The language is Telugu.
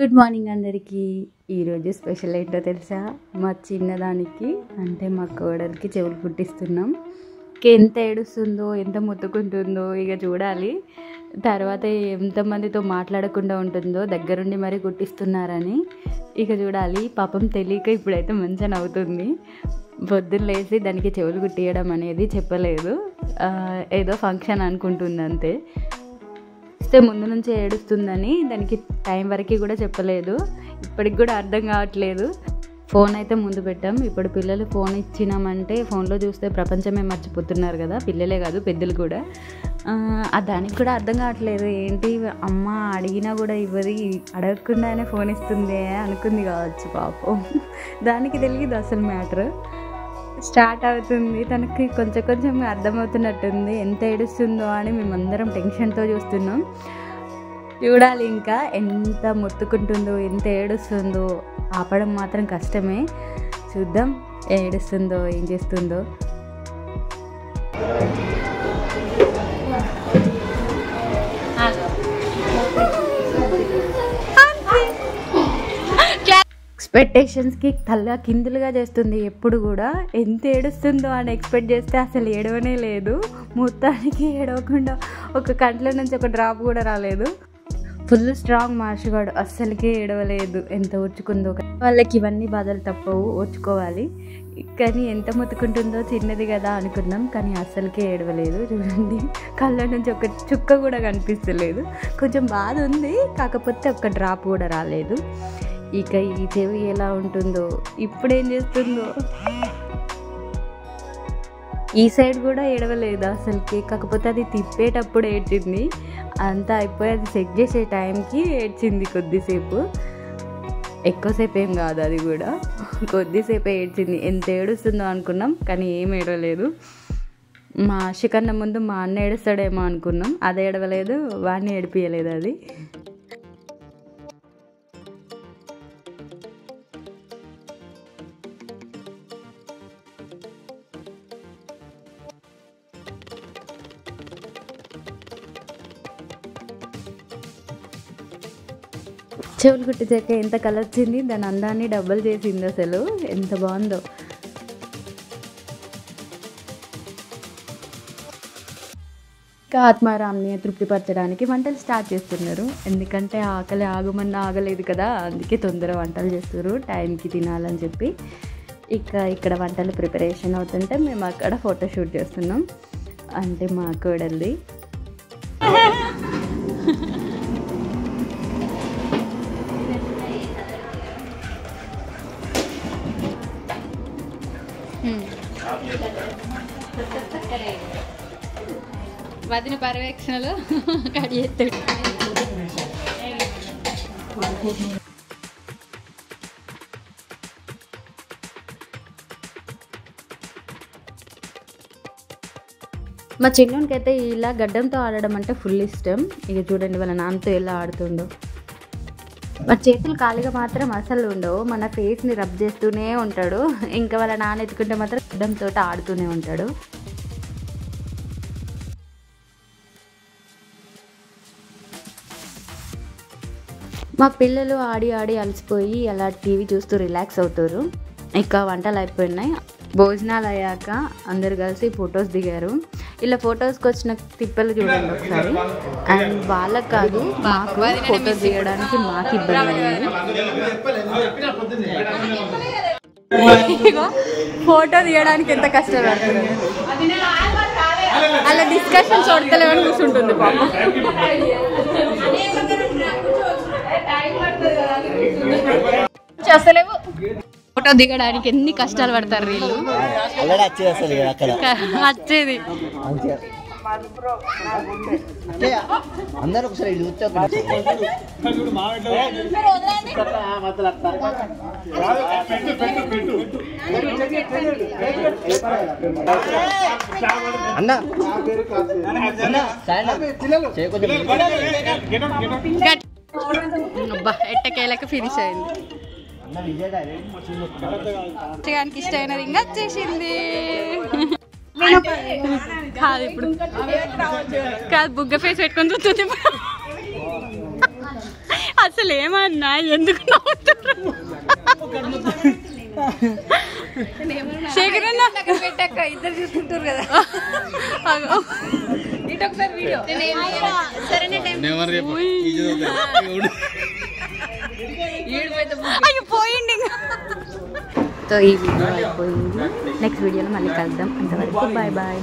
గుడ్ మార్నింగ్ అందరికీ. ఈరోజు స్పెషల్ ఏంటో తెలుసా? మా చిన్నదానికి అంటే మా కోడలికి చెవులు కుట్టిస్తున్నాం. ఎంత ఏడుస్తుందో, ఎంత ముత్తుకుంటుందో ఇక చూడాలి. తర్వాత ఎంతమందితో మాట్లాడకుండా ఉంటుందో దగ్గరుండి మరీ కుట్టిస్తున్నారని ఇక చూడాలి. పాపం తెలియక ఇప్పుడైతే మంచిగా నవ్వుతుంది. పొద్దున్న లేచి దానికి చెవులు కుట్టియడం అనేది చెప్పలేదు, ఏదో ఫంక్షన్ అనుకుంటుంది అంతే. ముందు నుంచి ఏడుస్తుందని దానికి టైం వరకు కూడా చెప్పలేదు. ఇప్పటికి కూడా అర్థం కావట్లేదు. ఫోన్ అయితే ముందు పెట్టాం. ఇప్పుడు పిల్లలు ఫోన్ ఇచ్చినామంటే ఫోన్లో చూస్తే ప్రపంచమే మర్చిపోతున్నారు కదా, పిల్లలే కాదు పెద్దలు కూడా. దానికి కూడా అర్థం కావట్లేదు. ఏంటి అమ్మ అడిగినా కూడా ఇవ్వది, అడగకుండానే ఫోన్ ఇస్తుంది అనుకుంది కావచ్చు పాపం. దానికి తెలియదు అసలు మ్యాటర్. స్టార్ట్ అవుతుంది, తనకి కొంచెం కొంచెం అర్థమవుతున్నట్టుంది. ఎంత ఏడుస్తుందో అని మేమందరం టెన్షన్తో చూస్తున్నాం. చూడాలి ఇంకా ఎంత మొత్తుకుంటుందో, ఎంత ఏడుస్తుందో. ఆపడం మాత్రం కష్టమే. చూద్దాం ఏడుస్తుందో ఏం చేస్తుందో. ఎక్స్పెక్టేషన్స్కి తల్ల కిందులుగా చేస్తుంది. ఎప్పుడు కూడా ఎంత ఏడుస్తుందో అని ఎక్స్పెక్ట్ చేస్తే అసలు ఏడవనే లేదు. మొత్తానికి ఏడవకుండా ఒక కంట్లో నుంచి ఒక డ్రాప్ కూడా రాలేదు. ఫుల్ స్ట్రాంగ్ మార్చుగాడు, అస్సలకే ఏడవలేదు. ఎంత ఓర్చుకుందో. వాళ్ళకి ఇవన్నీ బాధలు తప్పవు, ఓర్చుకోవాలి. కానీ ఎంత మొత్తుకుంటుందో, చిన్నది కదా అనుకున్నాం, కానీ అస్సలకే ఏడవలేదు. చూడండి, కళ్ళ నుంచి ఒక చుక్క కూడా కనిపిస్తలేదు. కొంచెం బాధ ఉంది, కాకపోతే ఒక్క డ్రాప్ కూడా రాలేదు. ఇక ఈ చెవి ఎలా ఉంటుందో, ఇప్పుడేం చేస్తుందో. ఈ సైడ్ కూడా ఏడవలేదు అసలుకి, కాకపోతే అది తిప్పేటప్పుడు ఏడ్చింది. అంతా అయిపోయి అది సెట్ చేసే టైంకి ఏడ్చింది కొద్దిసేపు. ఎక్కువసేపు ఏం కాదు, అది కూడా కొద్దిసేపు ఏడ్చింది. ఎంత ఏడుస్తుందో అనుకున్నాం, కానీ ఏం ఏడవలేదు. మా ఆశ కన్నా ముందు మా అన్న ఏడుస్తాడేమో అనుకున్నాం, అది ఏడవలేదు. వాడిని ఏడిపియలేదు అది. చెవులు కుట్టించాక ఎంత కలర్ వచ్చింది, దాని అందాన్ని డబుల్ చేసింది. అసలు ఎంత బాగుందో. ఇంకా ఆత్మారాంని తృప్తిపరచడానికి వంటలు స్టార్ట్ చేస్తున్నారు. ఎందుకంటే ఆకలి ఆగమన్నా ఆగలేదు కదా, అందుకే తొందర వంటలు చేస్తున్నారు, టైంకి తినాలని చెప్పి. ఇక్కడ వంటలు ప్రిపరేషన్ అవుతుంటే మేము అక్కడ ఫోటోషూట్ చేస్తున్నాం. అంటే మా కోడల్ది. వదిన పర్యవేక్షణలో కట్ చేస్తాడు. మా చిన్నోనికైతే ఇలా గడ్డంతో ఆడడం అంటే ఫుల్ ఇష్టం. ఇక చూడండి వాళ్ళ నాన్నతో ఎలా ఆడుతుండో. మా చేతులు ఖాళీగా మాత్రం అసలు ఉండవు, మన ఫేస్ని రబ్ చేస్తూనే ఉంటాడు. ఇంకా వాళ్ళ నాన్న ఎత్తుకుంటే మాత్రం గడ్డంతో ఆడుతూనే ఉంటాడు. మా పిల్లలు ఆడి ఆడి అలసిపోయి అలా టీవీ చూస్తూ రిలాక్స్ అవుతారు. ఇక వంటలు అయిపోయినాయి. భోజనాలు అయ్యాక అందరు కలిసి ఫొటోస్ దిగారు. ఇలా ఫొటోస్కి వచ్చిన తిప్పలు చూడండి ఒకసారి. అండ్ వాళ్ళకి కాదు, మాకు ఫొటోస్ దిగడానికి మాకు ఇబ్బంది అయింది. ఫోటో తీయడానికి ఎంత కష్టపడుతుంది. అలా డిస్కషన్ చూడలేమని కూర్చుంటుంది పాపం. చేస్తలేవు. ఫోటో దిగడానికి ఎన్ని కష్టాలు పడతారు వీళ్ళు. వచ్చేది అందరూ ఒకసారి అన్న ఎట్టకేలకు ఫినిష్ అయింది. ఇష్టమైనది ఇంకా వచ్చేసింది. కాదు ఇప్పుడు కాదు, బుగ్గ ఫేస్ పెట్టుకొని చూస్తుంది. అసలు ఏమన్నా ఎందుకు నవ్వుతున్నారు శేఖరన్న పెట్టాక ఇద్దరు చూసుకుంటారు కదా పోయింది సో ఈ వీడియో అయిపోయింది నెక్స్ట్ వీడియోలో మళ్ళీ కలుద్దాం అంతవరకు బాయ్ బాయ్